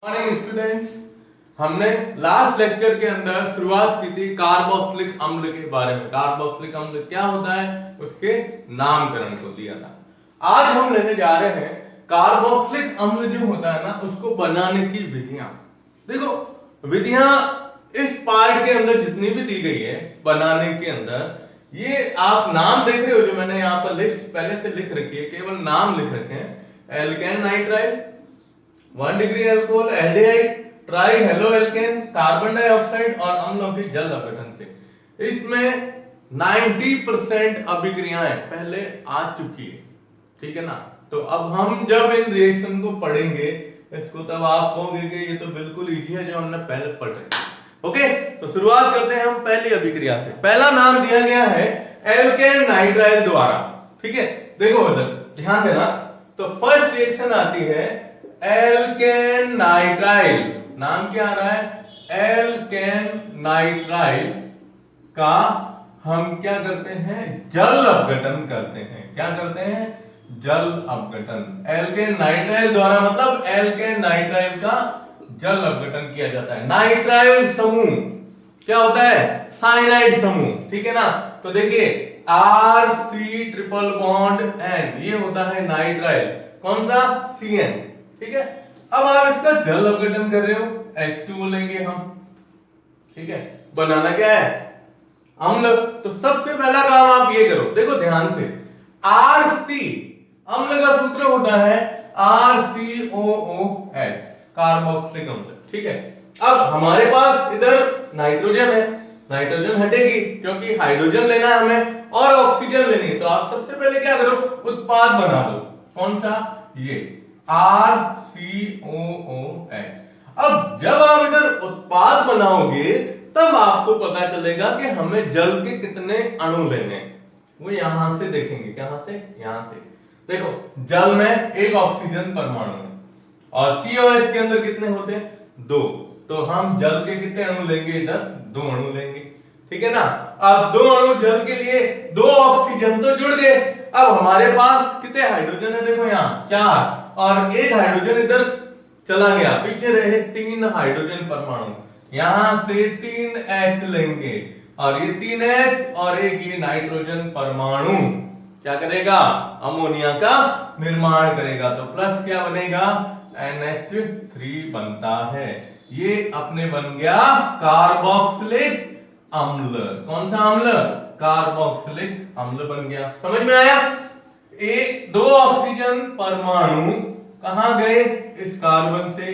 Morning students, हमने last lecture के अंदर शुरुआत की थी कार्बोक्सिलिक अम्ल के बारे में। कार्बोक्सिलिक अम्ल क्या होता है उसके नामकरण को दिया था। आज हम लेने जा रहे हैं कार्बोक्सिलिक अम्ल जो होता है ना उसको बनाने की विधियां। देखो विधियां इस पार्ट के अंदर जितनी भी दी गई है बनाने के अंदर, ये आप नाम देख रहे हो जो मैंने यहाँ पर लिस्ट पहले से लिख रखी है, केवल नाम लिख रखे हैं। Alkane nitrile, 1 degree alcohol, aldehyde, trihaloalkane, carbon dioxide और अम्लों के जल अपघटन से इसमें 90% अभिक्रियाएं पहले आ चुकी है, ठीक है ना। तो अब हम जब इन रिएक्शन को पढ़ेंगे इसको तब आप कहोगे कि ये तो बिल्कुल इजी है जो हमने पहले पढ़ रहे। ओके, तो शुरुआत करते हैं हम पहली अभिक्रिया से। पहला नाम दिया गया है एल्केन नाइट्राइल द्वारा, ठीक है। देखो बदल ध्यान देना, तो फर्स्ट रिएक्शन आती है एल्केन नाइट्राइल। नाम क्या आ रहा है? एल्केन नाइट्राइल का हम क्या करते हैं? जल अपघटन करते हैं। क्या करते हैं? जल अपघटन। एल्केन नाइट्राइल द्वारा मतलब एल्केन नाइट्राइल का जल अपघटन किया जाता है। नाइट्राइल समूह क्या होता है? साइनाइड समूह, ठीक है ना। तो देखिए RC ट्रिपल बॉन्ड N, ये होता है नाइट्राइल। कौन सा? CN, ठीक है। अब आप इसका जल अपघटन कर रहे हो, H2O लेंगे हम, ठीक है। बनाना क्या है? अम्ल। तो सबसे पहला काम आप ये करो, देखो ध्यान से, RC अम्ल का सूत्र होता है RCOOH, कार्बोक्सिलिक अम्ल, ठीक है। अब हमारे पास इधर नाइट्रोजन है, नाइट्रोजन हटेगी क्योंकि हाइड्रोजन लेना है हमें और ऑक्सीजन लेनी है। तो आप सबसे पहले क्या करो? उत्पाद बना दो। कौन सा? ये RCOOH। अब जब आप इधर उत्पाद बनाओगे तब आपको पता चलेगा कि हमें जल के कितने अणु लेने हैं। वो यहां से देखेंगे, कहां से? यहां से। देखो जल में एक ऑक्सीजन परमाणु है और COH के अंदर कितने होते हैं? 2। तो हम जल के कितने अणु लेंगे? इधर 2 अणु लेंगे, ठीक है ना। अब 2 अणु जल के लिए 2 ऑक्सीजन तो जुड़ गए। अब हमारे पास कितने हाइड्रोजन है? देखो यहाँ 4, और एक हाइड्रोजन इधर चला गया, पीछे रहे 3 हाइड्रोजन परमाणु। यहां से 3H लेंगे और ये 3H और एक ये नाइट्रोजन परमाणु क्या करेगा? अमोनिया का निर्माण करेगा। तो प्लस क्या बनेगा? NH3 बनता है। ये अपने बन गया कार्बोक्सिलिक अम्ल। कौन सा अम्ल? कार्बोक्सिलिक अम्ल बन गया। समझ में आया? एक 2 ऑक्सीजन परमाणु कहां गए? इस कार्बन से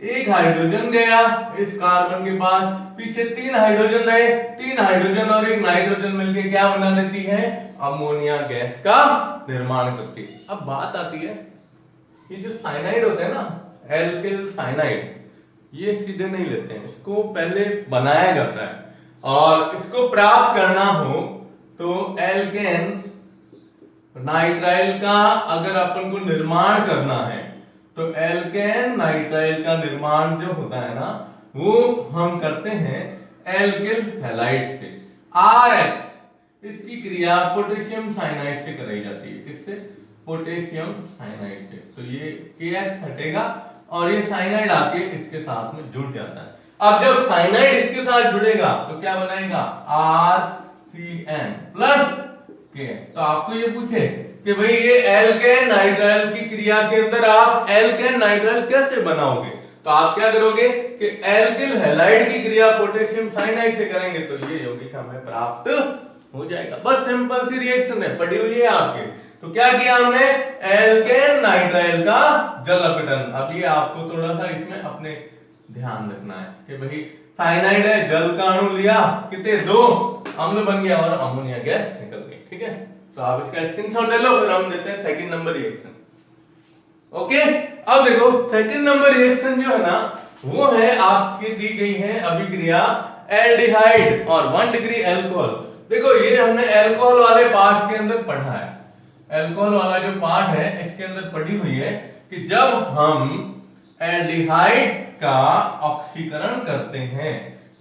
एक हाइड्रोजन गया इस कार्बन के पास, पीछे 3 हाइड्रोजन रहे, 3 हाइड्रोजन और एक नाइट्रोजन मिलकर क्या बना लेती है? अमोनिया गैस का निर्माण करती है। अब बात आती है, ये जो साइनाइड होते हैं ना, एल्किल साइनाइड, ये सीधे नहीं लेते हैं, इसको पहले बनाया जाता है और इसको प्राप्त करना हो तो एल्केन नाइट्राइल का अगर अपन को निर्माण करना है तो एल्केन नाइट्राइल का निर्माण जो होता है ना वो हम करते हैं एल्किल हैलाइड से। RH इसकी क्रिया पोटेशियम साइनाइड से कराई जाती है। किससे? पोटेशियम साइनाइड से। तो ये KH हटेगा और ये साइनाइड आके इसके साथ में जुड़ जाता है। अब जब साइनाइड इसके साथ जुड़ेगा तो क्या बनाएगा? RCN plus K। तो आपको ये पूछे कि भाई ये एल्केन नाइट्राइल की क्रिया के अंदर आप एल्केन नाइट्राइल कैसे बनाओगे? तो आप क्या करोगे कि एल्किल हैलाइड की क्रिया पोटेशियम साइनाइड से करेंगे तो ये यौगिक हमें प्राप्त हो जाएगा। बस सिंपल सी रिएक्शन है, पड़ी हुई है आपके। तो क्या किया हमने? एल्केन नाइट्राइल का जल अपघटन। अब ये आपको थोड़ा सा इसमें अपने ध्यान रखना है कि भाई साइनाइड है, जल का अणु लिया, कितने? 2, अम्ल बन गया और अमोनिया गैस निकल गई, ठीक है। तो आप इसका स्क्रीनशॉट ले लो, फिर हम देते हैं सेकंड नंबर रिएक्शन। ओके, अब देखो सेकंड नंबर रिएक्शन जो है ना वो है आपकी दी गई है अभिक्रिया एल्डिहाइड और 1 डिग्री अल्कोहल। देखो ये हमने अल्कोहल वाले पार्ट के अंदर पढ़ा है। अल्कोहल वाला जो पार्ट है इसके अंदर पढ़ी हुई है कि जब हम एल्डिहाइड का ऑक्सीकरण करते हैं,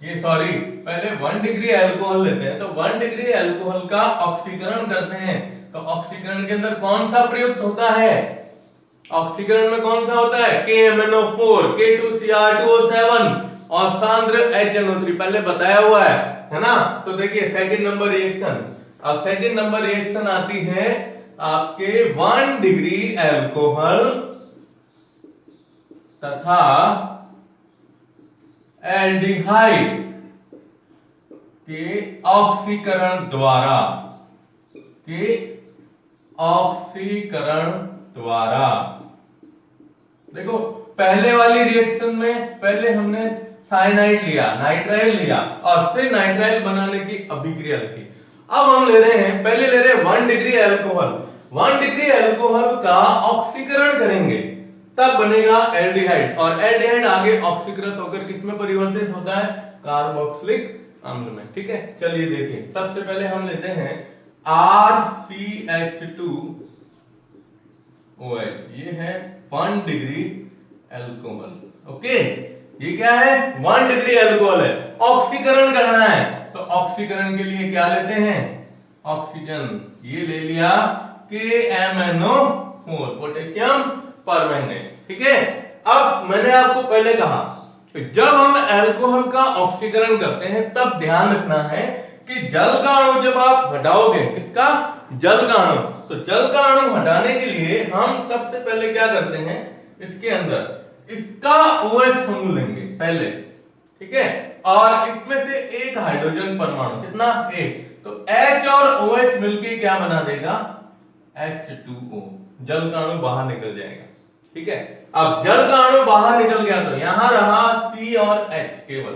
ये सॉरी पहले 1 डिग्री अल्कोहल लेते हैं, तो 1 डिग्री अल्कोहल का ऑक्सीकरण करते हैं तो ऑक्सीकरण के अंदर कौन सा प्रयुक्त होता है? ऑक्सीकरण में कौन सा होता है? KMnO4, K2Cr2O7 और सांद्र HNO3 पहले बताया हुआ है ना। तो देखिए सेकंड नंबर रिएक्शन, अब सेकंड नंबर रिएक्शन आती है आपके 1 डिग्री एल्कोहल तथा एल्डिहाइड के ऑक्सीकरण द्वारा, के ऑक्सीकरण द्वारा। देखो पहले वाली रिएक्शन में पहले हमने साइनाइड लिया, नाइट्राइल लिया और फिर नाइट्राइल बनाने की अभिक्रिया लिखी। अब हम ले रहे हैं, पहले ले रहे हैं 1 डिग्री एल्कोहल, 1 डिग्री एल्कोहल का ऑक्सीकरण करेंगे तब बनेगा एल्डिहाइड, और एल्डिहाइड आगे ऑक्सीकृत होकर किसमें परिवर्तित होता है? कार्बोक्सिलिक अम्ल में। ठीक है, चलिए देखिए सबसे पहले हम लेते हैं RCH2OH, ये है 1 डिग्री एल्कोहल। ओके, ये क्या है? 1 डिग्री एल्कोहल है, ऑक्सीकरण करना है तो ऑक्सीकरण के लिए क्या लेते हैं? ऑक्सीजन, ये ले लिया KMnO4, पोटेशियम परमैंगनेट। ठीक है, अब मैंने आपको पहले कहा कि जब हम एल्कोहल का ऑक्सीकरण करते हैं तब ध्यान रखना है कि जल का अणु जब आप हटाओगे, किसका? जल का अणु, तो जल का अणु हटाने के लिए हम सबसे पहले क्या करते हैं? इसके अंदर इसका OH समूह लेंगे पहले, ठीक है, और इसमें से एक हाइड्रोजन परमाणु, कितना? एक, तो H और OH मिलके क्या बना देगा? H2O, जल का अणु बाहर निकल जाएगा। ठीक है, अब जल का अणु बाहर निकल गया तो यहां रहा C और H केवल,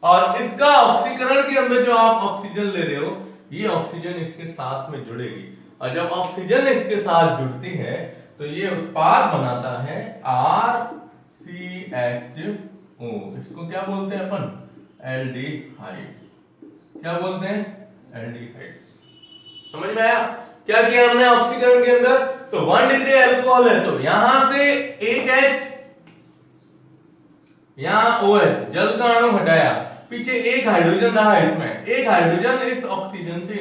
और इसका ऑक्सीकरण के अंदर जो आप ऑक्सीजन ले रहे हो, ये ऑक्सीजन इसके साथ में जुड़ेगी, और जब ऑक्सीजन इसके साथ जुड़ती है तो ये उत्पाद बनाता है RCHO, इसको क्या बोलते हैं अपन? एल्डिहाइड। क्या बोलते हैं? एल्डिहाइड। समझ में आया क्या किया हमने ऑक्सीकरण के अंदर? तो 1 डिग्री एल्कोहल है तो यहां से एक H, यहां OH, जल का अणु हटाया, पीछे एक हाइड्रोजन रहा, इसमें एक हाइड्रोजन इस ऑक्सीजन से,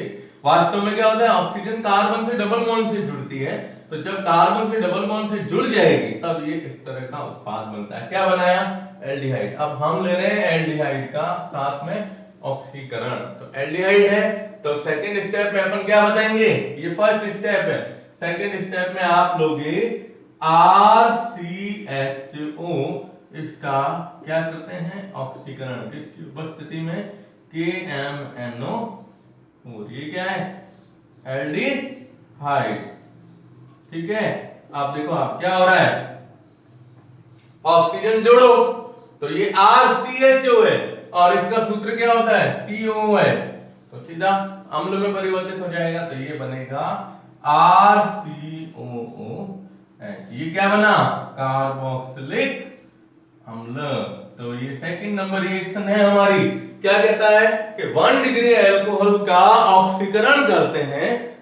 वास्तव में क्या होता है? ऑक्सीजन कार्बन से डबल बॉन्ड से जुड़ती है, तो जब कार्बन से डबल बॉन्ड से जुड़ जाएगी तब ये इस तरह का उत्पाद बनता है। क्या बनाया? एल्डिहाइड। अब हम ले रहे हैं एल्डिहाइड का साथ में ऑक्सीकरण, तो एल्डिहाइड है तो सेकंड स्टेप में अपन क्या बताएंगे? ये फर्स्ट स्टेप है, सेकंड स्टेप में आप लोगे RCHO, इसका क्या करते हैं? ऑक्सीकरण, किसकी उपस्थिति में? KMnO4, ये क्या है? एल्डिहाइड। ठीक है, आप देखो आप क्या हो रहा है? ऑक्सीजन जोड़ो तो ये RCHO है, और इसका सूत्र क्या होता है? COOH, तो सीधा अम्ल में परिवर्तित हो जाएगा, तो ये बनेगा RCOOH। ये क्या बना? कार्बोक्सिलिक अम्ल। तो ये सेकंड नंबर रिएक्शन है हमारी। क्या कहता है कि 1 डिग्री एल्कोहल का ऑक्सीकरण करते हैं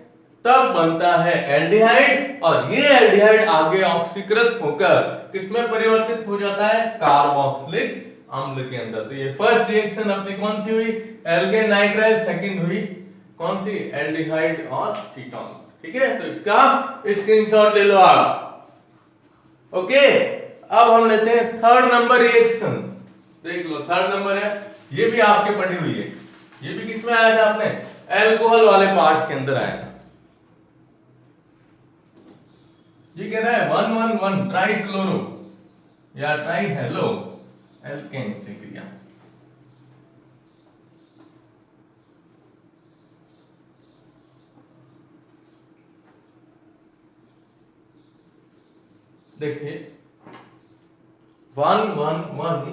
तब बनता है एल्डिहाइड, और ये एल्डिहाइड आगे ऑक्सीकृत होकर किसमें परिवर्तित हो जाता है? कार्बोक्सिलिक अम्ल के अंदर। तो ये फर्स्ट रिएक्शन अपनी कौन सी हुई? Alkene nitrile. सेकंड हुई कौन सी? एल्डिहाइड और कीटोन। ठीक है, तो इसका स्क्रीनशॉट ले लो आप। ओके, अब हम लेते हैं थर्ड नंबर रिएक्शन। देख लो थर्ड नंबर है, ये भी आपके पढ़ी हुई है, ये भी किसमें आया था? आपने एल्कोहल वाले पार्ट के अंदर आया था। ये कह रहा है 111 ट्राई क्लोरो या ट्राई हेलो एल्केन से क्रिया। देखिए 111,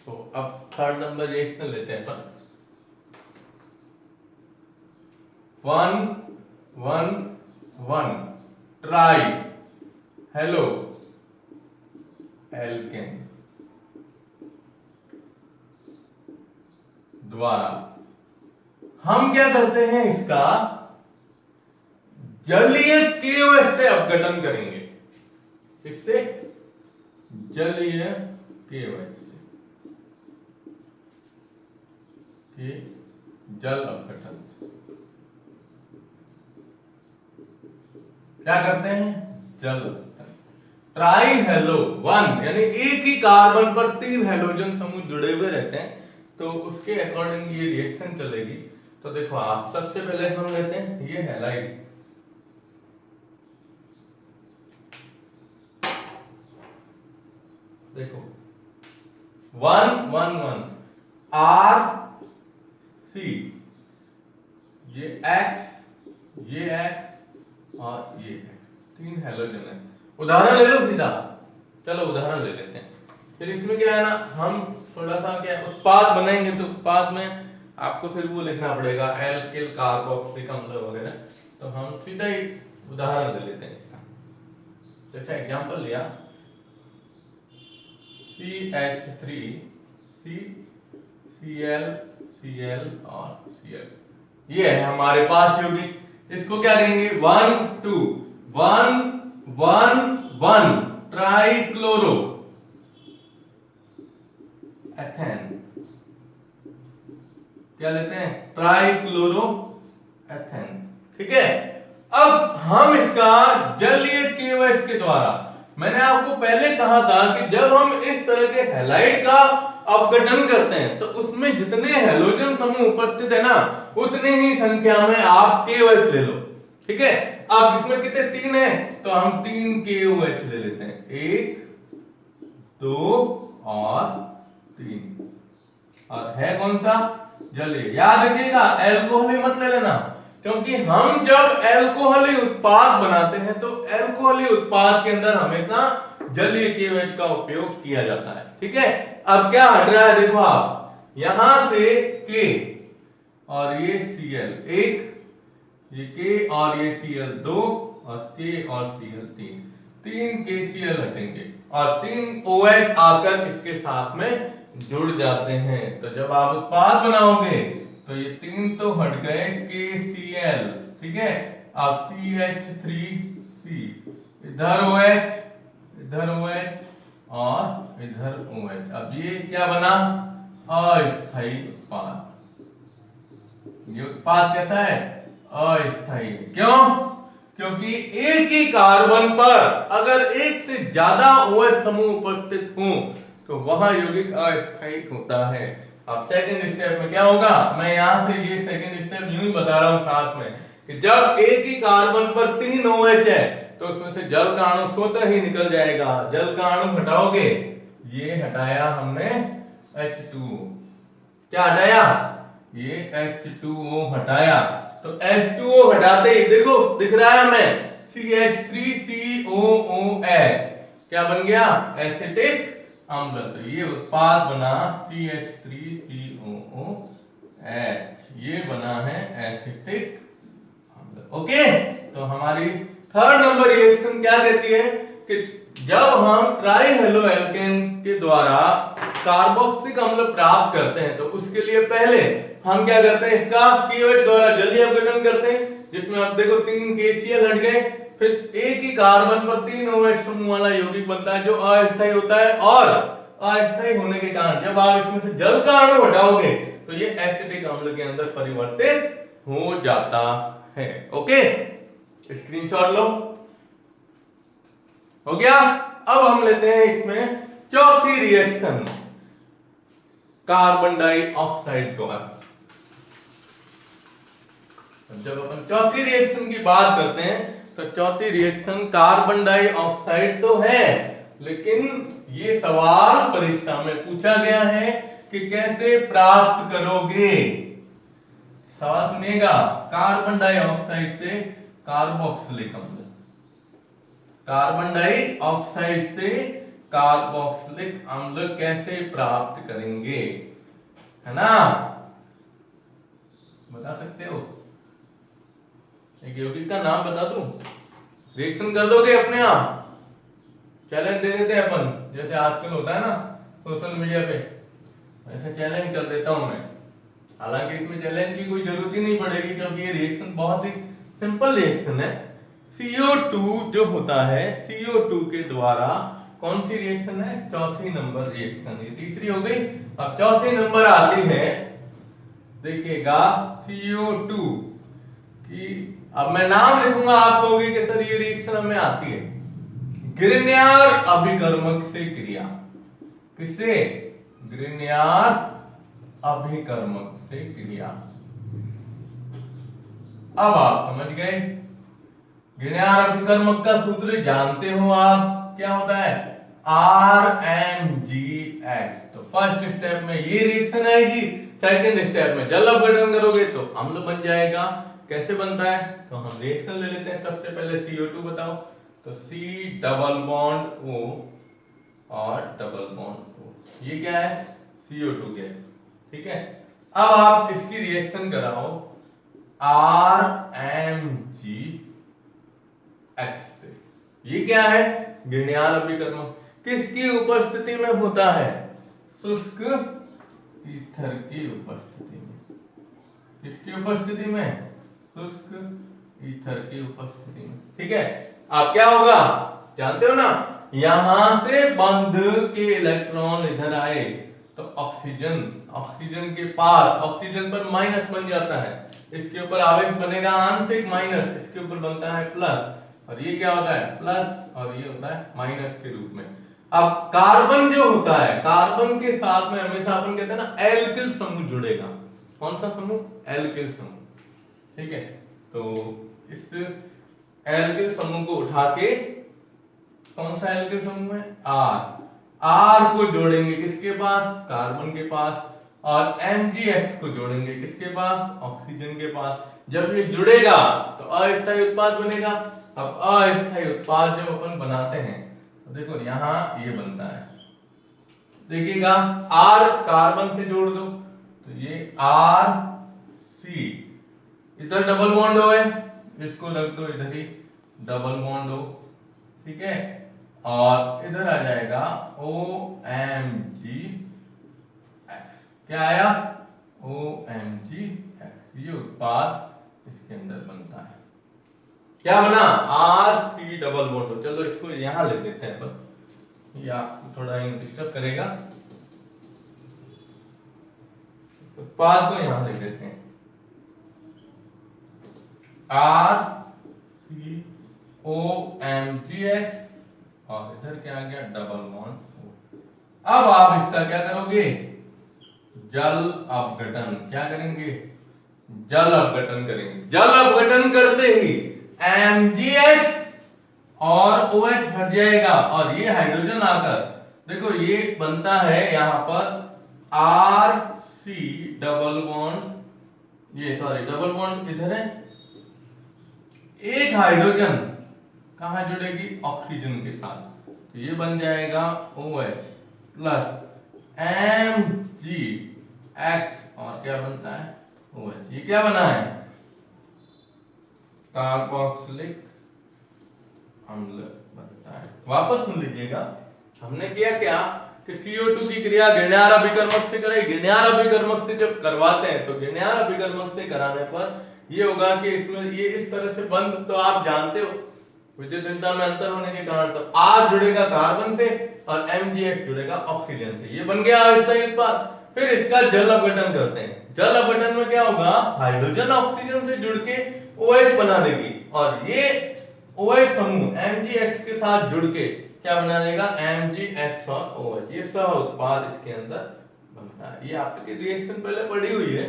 तो अब थर्ड नंबर रिएक्शन लेते हैं अपन। 111 ट्राई हेलो एल्केन द्वारा हम क्या करते हैं? इसका जलीय KOH से अपघटन करेंगे। इससे जलीय KOH से जल अपघटन। क्या करते हैं? जल अपघटन। ट्राई हेलो वन यानी एक ही कार्बन पर 3 हेलोजन समूह जुड़े हुए रहते हैं, तो उसके अकॉर्डिंग ये रिएक्शन चलेगी। तो देखो आप सबसे पहले हम लेते हैं ये हैलाइड, देखो 1 1 1 आर सी, ये एक्स, ये एक्स और ये एक्स, 3 हेलोजन है। उदाहरण ले लो सीधा, चलो उदाहरण ले लेते हैं। फिर इसमें क्या है ना, हम थोड़ा सा क्या उत्पाद बनाएंगे, तो उत्पाद में आपको फिर वो लिखना पड़ेगा एल्किल कार्बोक्सिलिक अम्ल वगैरह। तो हम सीधा ही उदाहरण ले लेते हैं इसका। जैसे एग्जांपल लिया CH3 C Cl Cl और Cl, ये है हमारे पास यौगिक। इसको क्या कहेंगे? 1 2 1 1 1 ट्राइक्लोरो एथेन, क्या लेते हैं? Trichloro ethane. ठीक है, अब हम इसका जलीय KOH के द्वारा, मैंने आपको पहले कहा था कि जब हम इस तरह के हैलाइड का अपघटन करते हैं तो उसमें जितने हेलोजन समूह उपस्थित है ना, उतनी ही संख्या में आप KOH ले लो। ठीक है, अब इसमें कितने? 3 है, तो हम 3 KOH ले लेते हैं, 1 2 और 3। और है कौन सा? जलीय। याद रखिएगा एल्कोहली मत ले लेना, क्योंकि हम जब एल्कोहली उत्पाद बनाते हैं तो एल्कोहली उत्पाद के अंदर हमेशा जलीय KOH का उपयोग किया जाता है। ठीक है, अब क्या हट रहा है? देखो आप यहां से K और ये Cl 1, ये K और ये Cl 2 और K और Cl 3, 3 KCl हटेंगे और 3 OH आकर इसके साथ में जुड़ जाते हैं। तो जब आप उत्पाद बनाओगे तो ये 3 तो हट गए KCl। ठीक है, अब CH3C, इधर OH, इधर OH और इधर OH। अब ये क्या बना? अस्थायी उत्पाद। ये उत्पाद कैसा है? अस्थायी। क्यों? क्योंकि एक ही कार्बन पर अगर एक से ज्यादा OH समूह उपस्थित हो तो वहां यौगिक अस्थायी होता है। अब सेकंड स्टेप में क्या होगा? मैं यहां से ये सेकंड स्टेप यूं ही बता रहा हूं साथ में कि जब एक ही कार्बन पर 3 OH है तो उसमें से जल का अणु स्वतः ही निकल जाएगा। जल का अणु हटाओगे, ये हटाया हमने H2O, क्या हटाया? ये H2O हटाया। तो H2O हटाते ही देखो दिख रहा है हमें CH3COOH, क्या बन गया? एसिटिक अम्ल। तो ये उत्पाद बना CH3COOH, ये बना है एसिटिक अम्ल। ओके, तो हमारी थर्ड नंबर रिएक्शन क्या कहती है कि जब हम ट्राई हेलो एल्केन के द्वारा कार्बोक्सिलिक अम्ल प्राप्त करते हैं तो उसके लिए पहले हम क्या करते हैं? इसका KOH द्वारा जलीय अपघटन करते हैं, जिसमें आप देखो 3 KCl हट गए। फिर एक ही कार्बन पर 3 OH समूह वाला यौगिक बनता है जो अस्थायी होता है, और अस्थायी होने के कारण जब आप इसमें से जल का अणु हटाओगे तो ये एसिटिक अम्ल के अंदर परिवर्तित हो जाता है। ओके, स्क्रीनशॉट लो। हो गया। अब हम लेते हैं इसमें चौथी रिएक्शन, कार्बन डाइऑक्साइड द्वारा। जब अपन चौथी रिएक्शन की बात करते हैं तो चौथी रिएक्शन कार्बन डाइऑक्साइड तो है, लेकिन ये सवाल परीक्षा में पूछा गया है कि कैसे प्राप्त करोगे। सवाल सुनिएगा, कार्बन डाइऑक्साइड से कार्बोक्सिलिक अम्ल, कार्बन डाइऑक्साइड से कार्बोक्सिलिक अम्ल कैसे प्राप्त करेंगे, है ना? बता सकते हो? एक यौगिक का नाम बता दूं, रिएक्शन कर दोगे अपने आप? चैलेंज दे देते हैं अपन, जैसे आजकल होता है ना सोशल मीडिया पे, ऐसे चैलेंज कर देता हूं मैं। हालांकि इसमें चैलेंज की कोई जरूरत ही नहीं पड़ेगी, क्योंकि ये रिएक्शन बहुत ही सिंपल रिएक्शन है। CO2 जो होता है, CO2 के द्वारा कौन सी रिएक्शन है? चौथी नंबर रिएक्शन। ये तीसरी हो गई, अब चौथी नंबर आती है देखिएगा CO2 कि अब मैं नाम लिखूंगा, आप कहोगे कि सर ये रिएक्शन हमें आती है। ग्रिग्नार अभिकर्मक से क्रिया, किससे? ग्रिग्नार अभिकर्मक से क्रिया। अब आप समझ गए, ग्रिग्नार अभिकर्मक का सूत्र जानते हो आप, क्या होता है? RMGX। तो फर्स्ट स्टेप में ये रिएक्शन आएगी, सेकंड स्टेप में जल अपघटन करोगे तो अम्ल बन जाएगा। कैसे बनता है? तो हम रिएक्शन ले लेते हैं। सबसे पहले CO2 बताओ, तो C डबल बॉन्ड O और डबल बॉन्ड O, ये क्या है? CO2 गैस, ठीक है। अब आप इसकी रिएक्शन कराओ RMGX से। ये क्या है? ग्रिग्नार अभिकर्मक। किसकी उपस्थिति में होता है? शुष्क ईथर की उपस्थिति में। किसकी उपस्थिति में? शुष्क ईथर की उपस्थिति में, ठीक है। अब क्या होगा जानते हो ना, यहां से बंध के इलेक्ट्रॉन इधर आए तो ऑक्सीजन, ऑक्सीजन के पास, ऑक्सीजन पर माइनस बन जाता है, इसके ऊपर आवेश बनेगा आंशिक माइनस, इसके ऊपर बनता है प्लस, और ये क्या होता है? प्लस, और ये होता है माइनस के रूप में। अब कार्बन जो होता है, कार्बन के साथ में हमेशा अपन कहते हैं ना एल्किल समूह जुड़ेगा। कौन सा समूह? एल्किल समूह, ठीक है। तो इस एल्किल समूह को उठा के, कौन सा एल्किल समूह है? आर को जोड़ेंगे किसके पास? कार्बन के पास, और MgX को जोड़ेंगे किसके पास? ऑक्सीजन के पास। जब ये जुड़ेगा तो अस्थायी उत्पाद बनेगा। अब अस्थायी उत्पाद जब अपन बनाते हैं तो देखो यहां ये बनता है, देखिएगा R कार्बन से जोड़ दो तो ये RC, इधर डबल बॉन्ड O है, इसको रख दो इधर ही, डबल बॉन्ड O, ठीक है। और इधर आ जाएगा OMgX, क्या आया? OMgX, ये उत्पाद इसके अंदर बनता है। क्या बना? RC double bond. चलो इसको यहां ले देते हैं अपन, या थोड़ा डिस्टर्ब करेगा, उत्पाद को यहां ले देते हैं, RCOMgX, और इधर क्या आ गया? Double bond O। अब आप इसका क्या करोगे? जल अपघटन। क्या करेंगे? जल अपघटन करेंगे। जल अपघटन करते ही MgX और OH हट जाएगा, और ये हाइड्रोजन आकर देखो ये बनता है यहां पर RC डबल बॉन्ड, ये सॉरी डबल बॉन्ड इधर है, एक हाइड्रोजन कहां जुड़ेगी? ऑक्सीजन के साथ, तो ये बन जाएगा OH प्लस MgX, और क्या बनता है? OH। ये क्या बना है? कार्बोक्सिलिक अम्ल बनता है। वापस सुन लीजिएगा, हमने किया क्या कि CO2 की क्रिया ग्रिग्नार अभिकर्मक से कराई। ग्रिग्नार अभिकर्मक से जब करवाते हैं तो ग्रिग्नार अभिकर्मक से कराने पर ये होगा कि इसमें ये इस तरह से बंद, तो आप जानते हो विद्युत ऋणता में अंतर होने के कारण, तो R जुड़ेगा कार्बन से और MgX जुड़ेगा ऑक्सीजन से, ये बन गया अस्थायी उत्पाद। फिर इसका जल अपघटन करते हैं। जल अपघटन में क्या होगा? हाइड्रोजन ऑक्सीजन से जुड़ के OH बना देगी, और ये OH समूह MgX के साथ जुड़ के क्या बना देगा? MgX और OH, ये सह उत्पाद इसके अंदर बनता है। ये आपकी रिएक्शन पहले पढ़ी हुई है,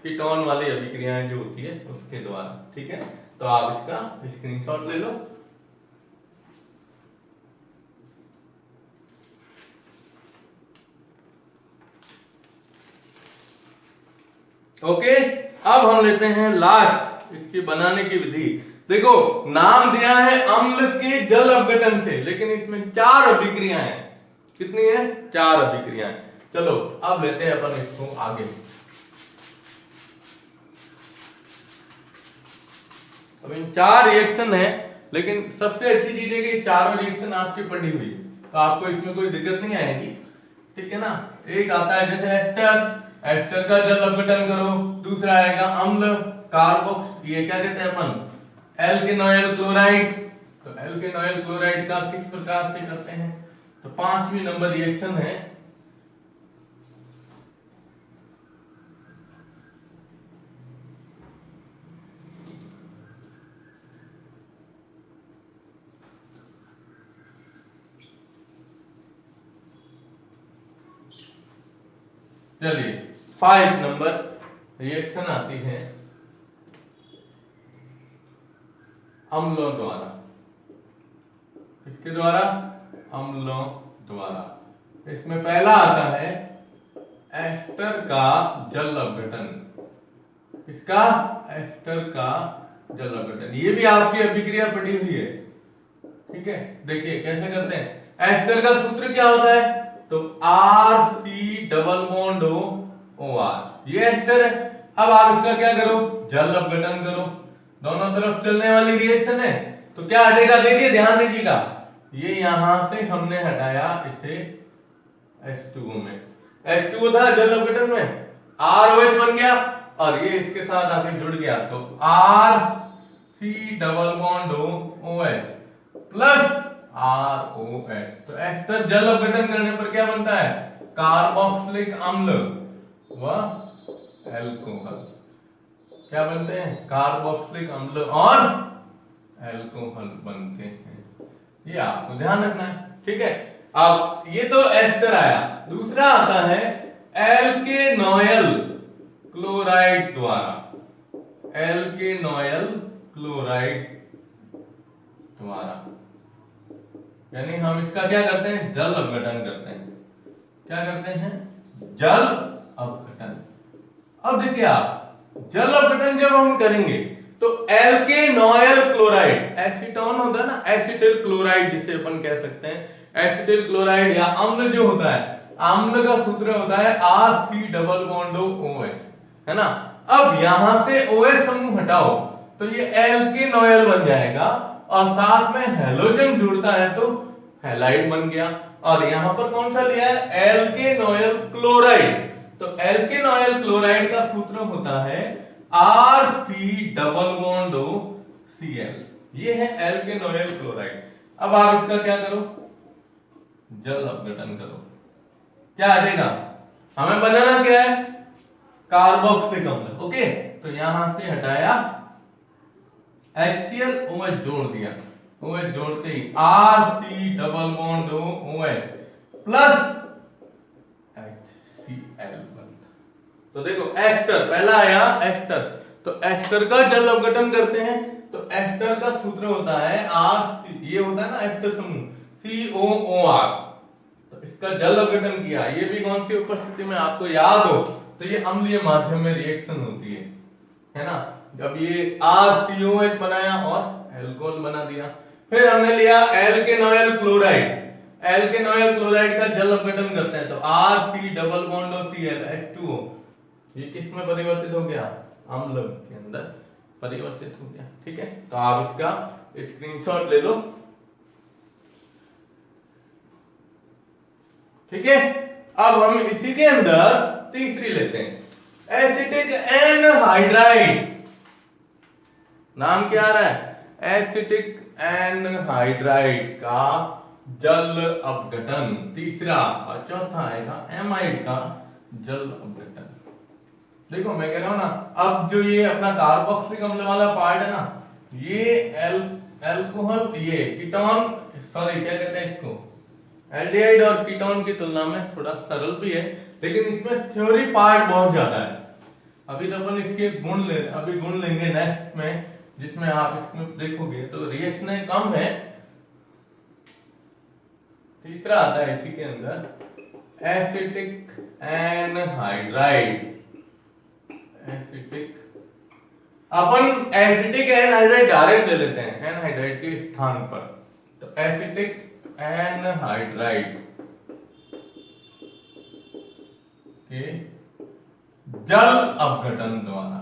कीटोन वाली अभिक्रियाएं जो होती है उसके द्वारा, ठीक है। तो आप इसका स्क्रीनशॉट ले लो। ओके, अब हम लेते हैं लास्ट इसकी बनाने की विधि। देखो नाम दिया है अम्ल के जल अपघटन से, लेकिन इसमें 4 अभिक्रियाएं हैं। कितनी है? 4 अभिक्रियाएं। चलो अब लेते हैं अपन इसको आगे। अब इन 4 रिएक्शन है, लेकिन सबसे अच्छी चीज है कि चारों रिएक्शन आपकी पढ़ी हुई है, तो आपको इसमें कोई दिक्कत नहीं आएगी, ठीक है ना। एक आता है जैसे एस्टर, एस्टर का जल अपघटन करो। दूसरा आएगा अम्ल कार्बोक्स, ये क्या कहते हैं अपन? एल्केनॉइल क्लोराइड। तो एल्केनॉइल क्लोराइड का किस प्रकार से करते हैं? तो 5वीं नंबर रिएक्शन है चलिए 5 नंबर रिएक्शन आती है अम्लों द्वारा। किसके द्वारा? अम्लों द्वारा। इसमें पहला आता है एस्टर का जल अपघटन। किसका? एस्टर का जल अपघटन। ये भी आपकी अभिक्रिया पड़ी हुई है, ठीक है। देखिए कैसे करते हैं। एस्टर का सूत्र क्या होता है? तो R C double bond O R, ये एस्टर है। अब आप इसका क्या करो? जल अपघटन करो। दोनों तरफ चलने वाली रिएक्शन है, तो क्या हटेगा? देखिए ध्यान दीजिएगा, ये यहां से हमने हटाया इसे H2O में। H2O था जल अपघटन में, ROH बन गया और ये इसके साथ आके जुड़ गया, तो R C double bond OH plus ROH। तो एस्टर जल अपघटन करने पर क्या बनता है? कार्बोक्सिलिक अम्ल व एल्कोहल। क्या बनते हैं? कार्बोक्सिलिक अम्ल और एल्कोहल बनते हैं। ये आपको ध्यान रखना है, ठीक है। अब ये तो एस्टर आया। दूसरा आता है एल्केनॉयल क्लोराइड द्वारा। एल्केनॉयल क्लोराइड द्वारा, यानी हम इसका क्या करते हैं? जल अपघटन करते हैं। क्या करते हैं? जल अपघटन। अब देखिए आप, जल अपघटन जब हम करेंगे तो एल्केनॉयल क्लोराइड, एसीटोन होता है ना, एसिटिल क्लोराइड जिसे अपन कह सकते हैं, एसिटिल क्लोराइड या अम्ल जो होता है, अम्ल का सूत्र होता है R C double bond OH, है ना। अब यहां से OH समूह हटाओ तो ये एल्केनॉयल बन जाएगा और साथ में हेलोजन जुड़ता है तो हैलाइड बन गया। और यहां पर कौन सा दिया है? Alkanoyl chloride. तो एल्केनॉयल क्लोराइड का सूत्र होता है R C double bond Cl। ये है एल्केनॉयल क्लोराइड। अब आप इसका क्या करो? जल अपघटन करो। क्या हटेगा? हमें बनाना क्या है? कार्बोक्सिलिक अम्ल। ओके, तो यहां से हटाया HCl, OH जोड़ दिया। OH जोड़ते ही R C double bond OH plus HCl बनता। तो देखो एस्टर पहला आया, एस्टर, तो एस्टर का जल अपघटन करते हैं तो एस्टर का सूत्र होता है आर सी, ये होता है ना एस्टर समूह, COOR। तो इसका जल अपघटन किया, ये भी कौन सी उपस्थिति में आपको याद हो तो ये अम्लीय माध्यम में रिएक्शन होती है ना। जब ये RCOH बनाया और एल्कोहल बना दिया। फिर हमने लिया एल्केनॉयल क्लोराइड। एल्केनॉयल क्लोराइड का जल अपघटन करते हैं तो R C double bond Cl H2O, ये किस में परिवर्तित हो गया? अम्ल के अंदर परिवर्तित हो गया, ठीक है। तो आप इसका स्क्रीनशॉट ले लो, ठीक है। अब हम इसी के अंदर तीसरी लेते हैं, एसिटिक एनहाइड्राइड। नाम क्या आ रहा है? एसिटिक एनहाइड्राइड का जल अपघटन तीसरा, और चौथा आएगा एमाइड का जल अपघटन। देखो मैं कह रहा हूं ना, अब जो ये अपना कार्बोक्सिलिक अम्ल वाला पार्ट है ना, ये एल्कोहल, ये कीटोन, सॉरी क्या कहते हैं इसको, एल्डिहाइड और कीटोन की तुलना में थोड़ा सरल भी है, लेकिन इसमें थ्योरी पार्ट बहुत ज्यादा है। अभी तो अपन इसके गुण अभी गुण लेंगे नेक्स्ट में, जिसमें आप इसमें देखोगे तो रिएक्शनें कम है। तीसरा आता है इसी के अंदर एसिटिक एनहाइड्राइड। एसिटिक, अपन एसिटिक एनहाइड्राइड डायरेक्ट ले लेते हैं एनहाइड्राइड के स्थान पर, तो एसिटिक एनहाइड्राइड के जल अपघटन द्वारा,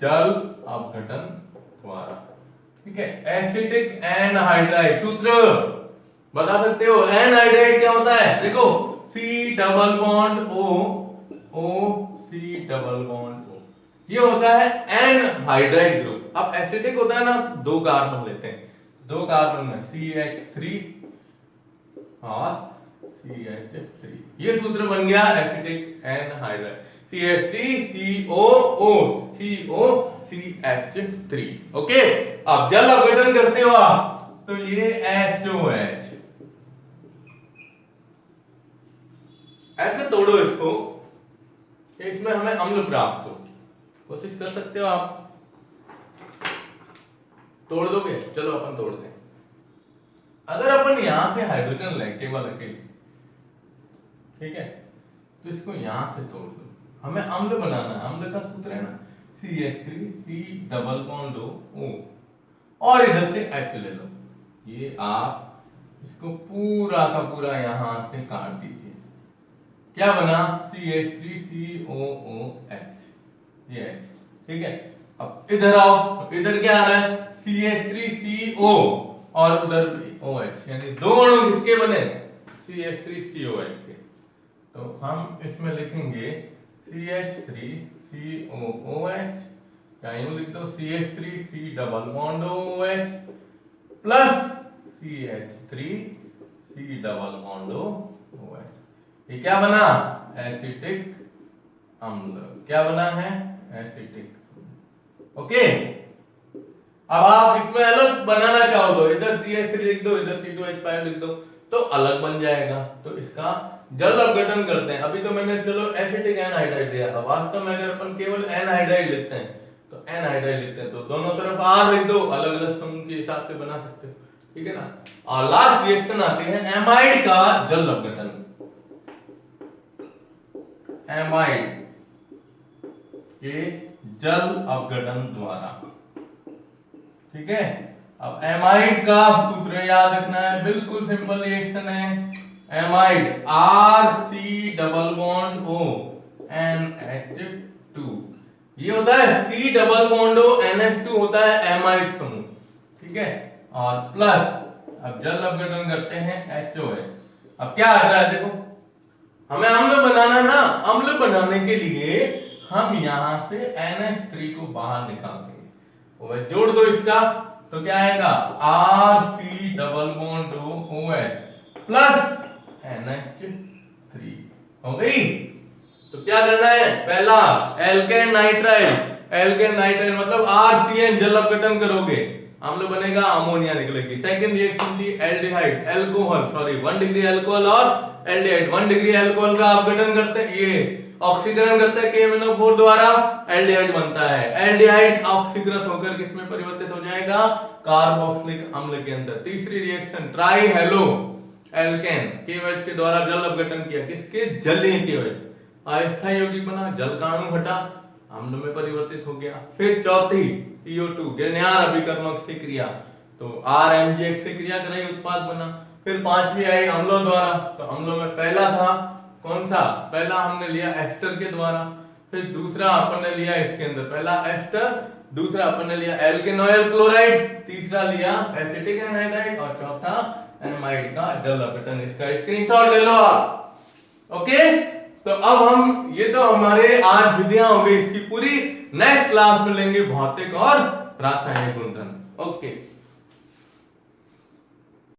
जल अपघटन द्वारा, ठीक है। एसिटिक एनहाइड्राइड सूत्र बता सकते हो? एनहाइड्राइड क्या होता है? देखो C double bond O C double bond O, ये होता है एनहाइड्राइड ग्रुप। अब एसिटिक होता है ना, दो कार्बन लेते हैं, दो कार्बन में CH3 और CH3, ये सूत्र बन गया acetic anhydride, CH3COO CO CH3। Okay, अब जल अपघटन करते हो आप तो ये HOH, ऐसे तोड़ो इसको कि इसमें हमें अम्ल प्राप्त हो। कोशिश कर सकते हो आप, तोड़ दोगे? चलो अपन तोड़ते हैं। अगर अपन यहां से हाइड्रोजन लें केवल अकेले, ठीक है, तो इसको यहां से तोड़ दो, हमें अम्ल बनाना है। अम्ल का सूत्र है ना CH3 C double bond O, और इधर से H ले लो। ये आप इसको पूरा का पूरा यहां से काट दीजिए। क्या बना? CH3COOH, ये H, ठीक है। अब इधर आओ, इधर क्या आ रहा है? CH3CO और उधर भी OH, यानी दो अणु किसके बने? CH3COH के। तो हम इसमें लिखेंगे CH3COOH, या यूं लिख दो CH3C double bond OH plus CH3C double bond OH। ये क्या बना? एसिटिक अम्ल। क्या बना है? एसिटिक। ओके, अब आप इसमें अलग बनाना चाहो तो इधर CH3 लिख दो, इधर C2H5 लिख दो, तो अलग बन जाएगा। तो इसका जल अपघटन करते हैं। अभी तो मैंने चलो एसिटिक एनहाइड्राइड दिया था, वास्तव में अगर अपन केवल एनहाइड्राइड लिखते हैं तो एनहाइड्राइड लिखते हैं तो दोनों तरफ R लिख दो, अलग अलग समूह के हिसाब से बना सकते हो, ठीक है ना। और लास्ट रिएक्शन आती है एमाइड का जल अपघटन। एमाइड के जल अपघटन द्वारा, ठीक है। अब एमाइड का सूत्र याद रखना है, बिल्कुल सिंपल रिएक्शन है। Amide RC double bond O NH2, ये होता है C double bond O NH2 होता है एमाइड समूह, ठीक है। और प्लस अब जल अपघटन करते हैं HOH। अब क्या आ रहा है देखो, हमें अम्ल बनाना ना, अम्ल बनाने के लिए हम यहां से NH3 को बाहर निकाल देंगे, और जोड़ दो इसका, तो क्या आएगा? RC double bond OH plus NH3 हो गई। तो क्या करना है? पहला एल्केन नाइट्राइल, एल्केन नाइट्राइल मतलब RCN जल अपघटन करोगे, अम्ल बनेगा, अमोनिया निकलेगी। सेकंड रिएक्शन थी aldehyde, alcohol, sorry 1 degree alcohol और एल्डिहाइड, 1 डिग्री अल्कोहल का अपघटन करते हैं, ये ऑक्सीकरण करते हैं KMnO4 द्वारा, एल्डिहाइड बनता है। एल्डिहाइड ऑक्सीकृत होकर किसमें परिवर्तित हो जाएगा? कार्बोक्सिलिक अम्ल के अंदर। तीसरी reaction try halo alkane, KOH के द्वारा जल अपघटन किया, किसके? जलीय KOH, अस्थायी यौगिक बना, जल का अणु हटा, अम्ल में परिवर्तित हो गया। फिर चौथी CO2 ग्रेन्यार अभिकर्मक से क्रिया, तो RMGX से क्रिया कराई, उत्पाद बना। फिर पांचवी आई अम्लों द्वारा, तो अम्लों में पहला था कौन सा? पहला हमने लिया एस्टर के द्वारा, फिर दूसरा अपन ने लिया इसके अंदर पहला एस्टर, दूसरा अपन ने लिया एल्केनॉयल क्लोराइड, तीसरा लिया एसिटिक एनहाइड्राइड और चौथा एमाइड का जल अपघटन। इसका स्क्रीनशॉट ले लो आप। ओके, तो अब हम, ये तो हमारे आज विधियां हो गई, इसकी पूरी नेक्स्ट क्लास में लेंगे भौतिक और रासायनिक गुणधर्म। ओके।